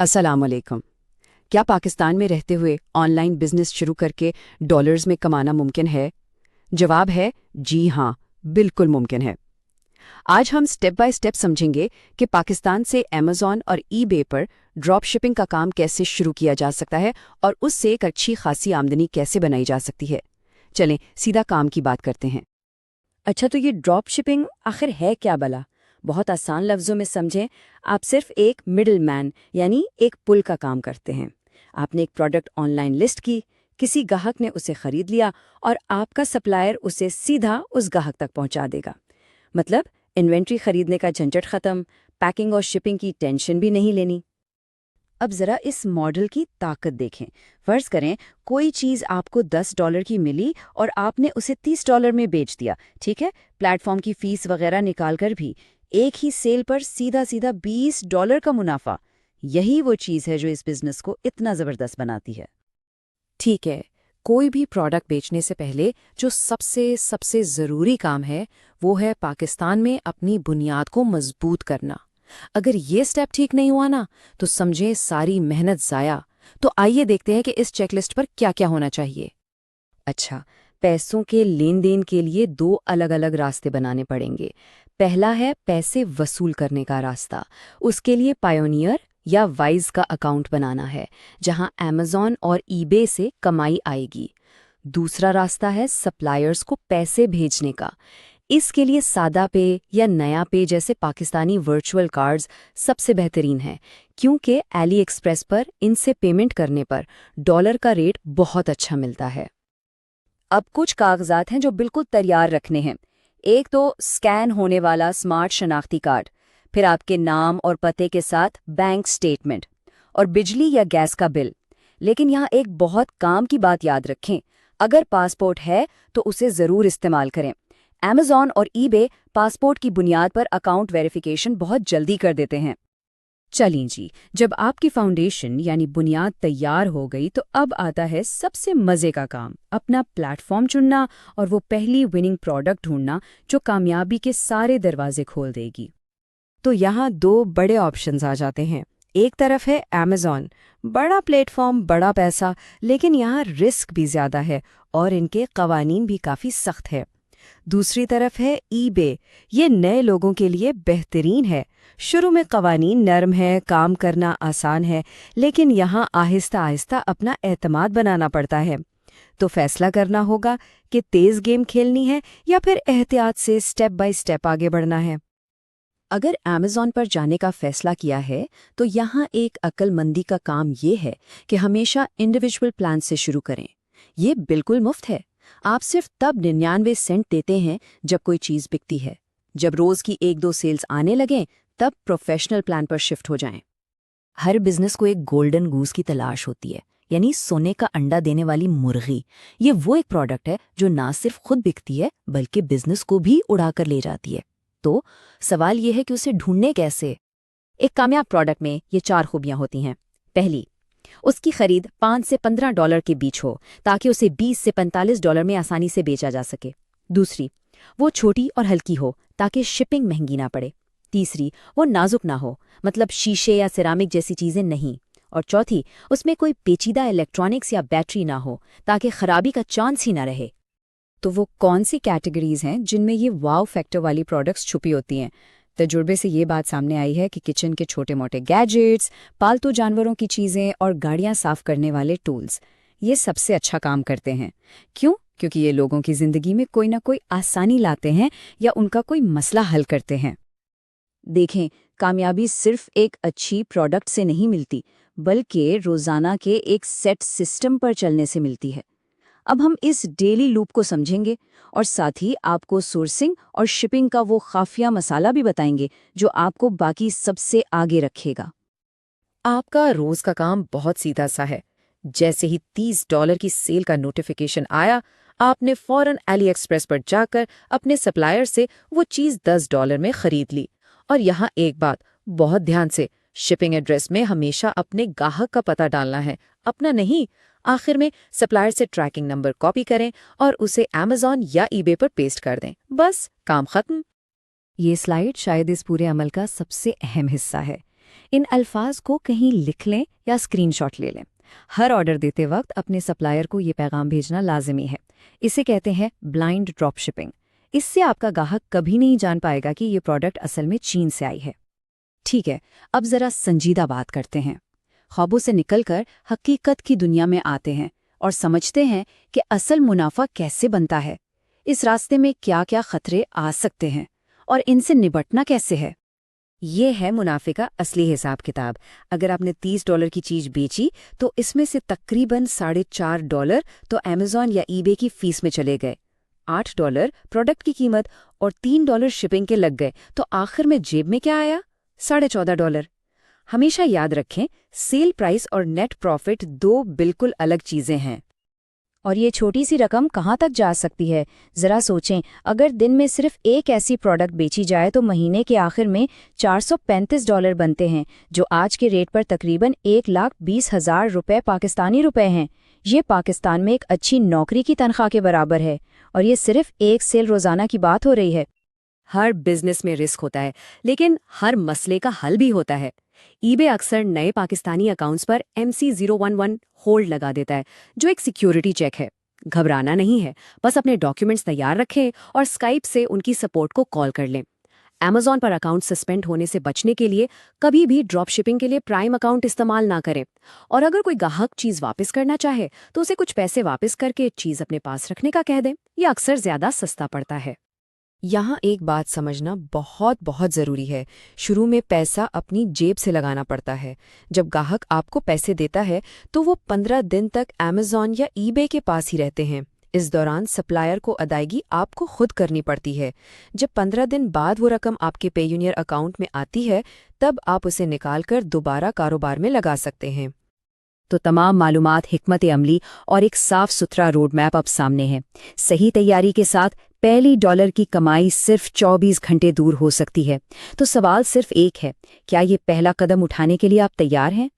السلام علیکم۔ کیا پاکستان میں رہتے ہوئے آن لائن بزنس شروع کر کے ڈالرز میں کمانا ممکن ہے؟ جواب ہے جی ہاں، بالکل ممکن ہے۔ آج ہم سٹیپ بائی سٹیپ سمجھیں گے کہ پاکستان سے ایمیزون اور ای بے پر ڈراپ شپنگ کا کام کیسے شروع کیا جا سکتا ہے اور اس سے ایک اچھی خاصی آمدنی کیسے بنائی جا سکتی ہے۔ چلیں سیدھا کام کی بات کرتے ہیں۔ اچھا، تو یہ ڈراپ شپنگ آخر ہے کیا بلا؟ بہت آسان لفظوں میں سمجھیں، آپ صرف ایک مڈل مین یعنی ایک پل کا کام کرتے ہیں۔ آپ نے ایک پروڈکٹ آن لائن لسٹ کی، کسی گاہک نے اسے خرید لیا اور آپ کا سپلائر اسے سیدھا اس گاہک تک پہنچا دے گا۔ مطلب انوینٹری خریدنے کا جھنجٹ ختم، پیکنگ اور شپنگ کی ٹینشن بھی نہیں لینی۔ اب ذرا اس ماڈل کی طاقت دیکھیں۔ فرض کریں کوئی چیز آپ کو $10 کی ملی اور آپ نے اسے $30 میں بیچ دیا، ٹھیک ہے؟ پلیٹ فارم کی فیس وغیرہ نکال کر بھی ایک ہی سیل پر سیدھا $20 کا منافع۔ یہی وہ چیز ہے جو اس بزنس کو اتنا زبردست بناتی ہے۔ ٹھیک ہے، کوئی بھی پروڈکٹ بیچنے سے پہلے جو سب سے ضروری کام ہے وہ ہے پاکستان میں اپنی بنیاد کو مضبوط کرنا۔ اگر یہ سٹیپ ٹھیک نہیں ہوا نا تو سمجھیں ساری محنت ضائع۔ تو آئیے دیکھتے ہیں کہ اس چیک لسٹ پر کیا کیا ہونا چاہیے۔ اچھا، پیسوں کے لین دین کے لیے 2 الگ الگ راستے بنانے پڑیں گے۔ پہلا ہے پیسے وصول کرنے کا راستہ۔ اس کے لیے پائونیئر یا وائز کا اکاؤنٹ بنانا ہے، جہاں ایمیزون اور ای بے سے کمائی آئے گی۔ دوسرا راستہ ہے سپلائرز کو پیسے بھیجنے کا۔ اس کے لیے سادہ پے یا نیا پے جیسے پاکستانی ورچوئل کارڈز سب سے بہترین ہیں، کیونکہ ایلی ایکسپریس پر ان سے پیمنٹ کرنے پر ڈالر کا ریٹ بہت اچھا ملتا ہے۔ اب کچھ کاغذات ہیں جو بالکل تیار رکھنے ہیں۔ ایک تو سکین ہونے والا سمارٹ شناختی کارڈ، پھر آپ کے نام اور پتے کے ساتھ بینک سٹیٹمنٹ، اور بجلی یا گیس کا بل۔ لیکن یہاں ایک بہت کام کی بات یاد رکھیں، اگر پاسپورٹ ہے تو اسے ضرور استعمال کریں۔ ایمیزون اور ای بے پاسپورٹ کی بنیاد پر اکاؤنٹ ویریفیکیشن بہت جلدی کر دیتے ہیں۔ چلیں جی، جب آپ کی فاؤنڈیشن یعنی بنیاد تیار ہو گئی تو اب آتا ہے سب سے مزے کا کام، اپنا پلیٹ فارم چننا اور وہ پہلی وننگ پروڈکٹ ڈھونڈنا جو کامیابی کے سارے دروازے کھول دے گی۔ تو یہاں 2 بڑے آپشنز آ جاتے ہیں۔ ایک طرف ہے ایمیزون، بڑا پلیٹ فارم، بڑا پیسہ، لیکن یہاں رسک بھی زیادہ ہے اور ان کے قوانین بھی کافی سخت ہے۔ دوسری طرف ہے ای بے، یہ نئے لوگوں کے لیے بہترین ہے۔ شروع میں قوانین نرم ہے، کام کرنا آسان ہے، لیکن یہاں آہستہ آہستہ اپنا اعتماد بنانا پڑتا ہے۔ تو فیصلہ کرنا ہوگا کہ تیز گیم کھیلنی ہے یا پھر احتیاط سے سٹیپ بائی سٹیپ آگے بڑھنا ہے۔ اگر ایمیزون پر جانے کا فیصلہ کیا ہے تو یہاں ایک عقل مندی کا کام یہ ہے کہ ہمیشہ انڈیویجول پلان سے شروع کریں۔ یہ بالکل مفت ہے، آپ صرف تب 99 سینٹ دیتے ہیں جب کوئی چیز بکتی ہے۔ جب روز کی 1-2 سیلز آنے لگیں تب پروفیشنل پلان پر شفٹ ہو جائیں۔ ہر بزنس کو ایک گولڈن گوس کی تلاش ہوتی ہے، یعنی سونے کا انڈا دینے والی مرغی۔ یہ وہ ایک پروڈکٹ ہے جو نہ صرف خود بکتی ہے بلکہ بزنس کو بھی اڑا کر لے جاتی ہے۔ تو سوال یہ ہے کہ اسے ڈھونڈنے کیسے؟ ایک کامیاب پروڈکٹ میں یہ 4 خوبیاں ہوتی ہیں۔ پہلی، اس کی خرید $5 سے $15 کے بیچ ہو تاکہ اسے $20 سے $45 میں آسانی سے بیچا جا سکے۔ دوسری، وہ چھوٹی اور ہلکی ہو تاکہ شپنگ مہنگی نہ پڑے۔ تیسری، وہ نازک نہ ہو، مطلب شیشے یا سیرامک جیسی چیزیں نہیں۔ اور چوتھی، اس میں کوئی پیچیدہ الیکٹرانکس یا بیٹری نہ ہو تاکہ خرابی کا چانس ہی نہ رہے۔ تو وہ کون سی کیٹیگریز ہیں جن میں یہ واو فیکٹر والی پروڈکٹس چھپی ہوتی ہیں؟ تجربے سے یہ بات سامنے آئی ہے کہ کچن کے چھوٹے موٹے گیجٹس، پالتو جانوروں کی چیزیں اور گاڑیاں صاف کرنے والے ٹولز یہ سب سے اچھا کام کرتے ہیں۔ کیوں؟ کیونکہ یہ لوگوں کی زندگی میں کوئی نہ کوئی آسانی لاتے ہیں یا ان کا کوئی مسئلہ حل کرتے ہیں۔ دیکھیں، کامیابی صرف ایک اچھی پروڈکٹ سے نہیں ملتی بلکہ روزانہ کے ایک سیٹ سسٹم پر چلنے سے ملتی ہے۔ اب ہم اس ڈیلی لوپ کو سمجھیں گے اور ساتھ ہی آپ کو سورسنگ اور شپنگ کا وہ خافیہ مسالہ بھی بتائیں گے جو آپ کو باقی سب سے آگے رکھے گا۔ آپ کا روز کا کام بہت سیدھا سا ہے۔ جیسے ہی $30 کی سیل کا نوٹیفیکیشن آیا، آپ نے فوراً ایلی ایکسپریس پر جا کر اپنے سپلائر سے وہ چیز $10 میں خرید لی۔ اور یہاں ایک بات بہت دھیان سے، شپنگ ایڈریس میں ہمیشہ اپنے گاہک کا پتہ ڈالنا ہے، اپنا نہیں۔ آخر میں سپلائر سے ٹریکنگ نمبر کاپی کریں اور اسے ایمیزون یا ای بے پر پیسٹ کر دیں، بس کام ختم۔ یہ سلائیڈ شاید اس پورے عمل کا سب سے اہم حصہ ہے۔ ان الفاظ کو کہیں لکھ لیں یا اسکرین شاٹ لے لیں۔ ہر آرڈر دیتے وقت اپنے سپلائر کو یہ پیغام بھیجنا لازمی ہے۔ اسے کہتے ہیں بلائنڈ ڈراپ شپنگ۔ اس سے آپ کا گاہک کبھی نہیں جان پائے گا کہ یہ پروڈکٹ اصل میں چین سے آئی ہے۔ ٹھیک ہے، اب ذرا سنجیدہ بات کرتے ہیں۔ خوابوں سے نکل کر حقیقت کی دنیا میں آتے ہیں اور سمجھتے ہیں کہ اصل منافع کیسے بنتا ہے، اس راستے میں کیا کیا خطرے آ سکتے ہیں اور ان سے نبٹنا کیسے ہے۔ یہ ہے منافع کا اصلی حساب کتاب۔ اگر آپ نے $30 کی چیز بیچی تو اس میں سے تقریباً $4.5 تو امیزون یا ای بے کی فیس میں چلے گئے، $8 پروڈکٹ کی قیمت اور $3 شپنگ کے لگ گئے، تو آخر میں جیب میں کیا آیا؟ $14.5۔ ہمیشہ یاد رکھیں، سیل پرائس اور نیٹ پروفٹ دو بالکل الگ چیزیں ہیں۔ اور یہ چھوٹی سی رقم کہاں تک جا سکتی ہے؟ ذرا سوچیں، اگر دن میں صرف ایک ایسی پروڈکٹ بیچی جائے تو مہینے کے آخر میں $435 بنتے ہیں، جو آج کے ریٹ پر تقریباً 1,20,000 روپے پاکستانی روپے ہیں۔ یہ پاکستان میں ایک اچھی نوکری کی تنخواہ کے برابر ہے، اور یہ صرف ایک سیل روزانہ کی بات ہو رہی ہے۔ ہر بزنس میں رسک ہوتا ہے، لیکن ہر مسئلے کا حل بھی ہوتا ہے۔ ای بے اکثر نئے پاکستانی اکاؤنٹس پر MC011 ہولڈ لگا دیتا ہے، جو ایک سیکیورٹی چیک ہے۔ گھبرانا نہیں ہے، بس اپنے ڈاکیومنٹس تیار رکھیں اور اسکائپ سے ان کی سپورٹ کو کال کر لیں۔ امیزون پر اکاؤنٹ سسپینڈ ہونے سے بچنے کے لیے کبھی بھی ڈراپ شپنگ کے لیے پرائم اکاؤنٹ استعمال نہ کریں، اور اگر کوئی گاہک چیز واپس کرنا چاہے تو اسے کچھ پیسے واپس کر کے چیز اپنے پاس رکھنے کا کہہ دیں، یہ اکثر زیادہ سستا پڑتا ہے۔ یہاں ایک بات سمجھنا بہت ضروری ہے۔ شروع میں پیسہ اپنی جیب سے لگانا پڑتا ہے۔ جب گاہک آپ کو پیسے دیتا ہے تو وہ 15 دن تک امیزون یا ای بے کے پاس ہی رہتے ہیں۔ اس دوران سپلائر کو ادائیگی آپ کو خود کرنی پڑتی ہے۔ جب 15 دن بعد وہ رقم آپ کے پیونیئر اکاؤنٹ میں آتی ہے، تب آپ اسے نکال کر دوبارہ کاروبار میں لگا سکتے ہیں۔ تو تمام معلومات، حکمت عملی اور ایک صاف ستھرا روڈ میپ اب سامنے ہے۔ صحیح تیاری کے ساتھ پہلی ڈالر کی کمائی صرف 24 گھنٹے دور ہو سکتی ہے۔ تو سوال صرف ایک ہے، کیا یہ پہلا قدم اٹھانے کے لیے آپ تیار ہیں؟